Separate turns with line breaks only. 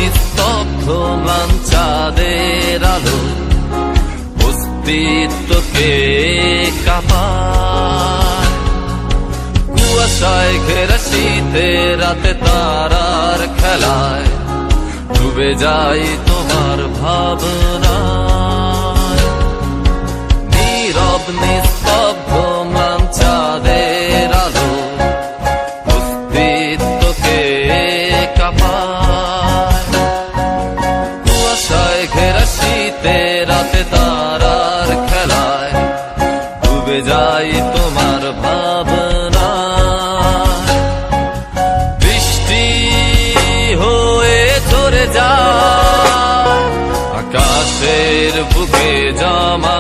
নিস্তব্ধ ম্লান চাঁদের আলো অস্তিত্বকে কাঁপায়। কুয়াশায় ঘেরা শীতের রাতে তারার খেলায় ডুবে যাই তোমার ভাবনায়। নীরব নিস্তব্ধ ম্লান চাঁদের আলো অস্তিত্বকে কাঁপায়। কুয়াশায় ঘেরা শীতের রাতে তারার খেলায় ডুবে যাই তোমার ভাবনায়। বৃষ্টি হয়ে ঝরে যায় আকাশের বুকে জমা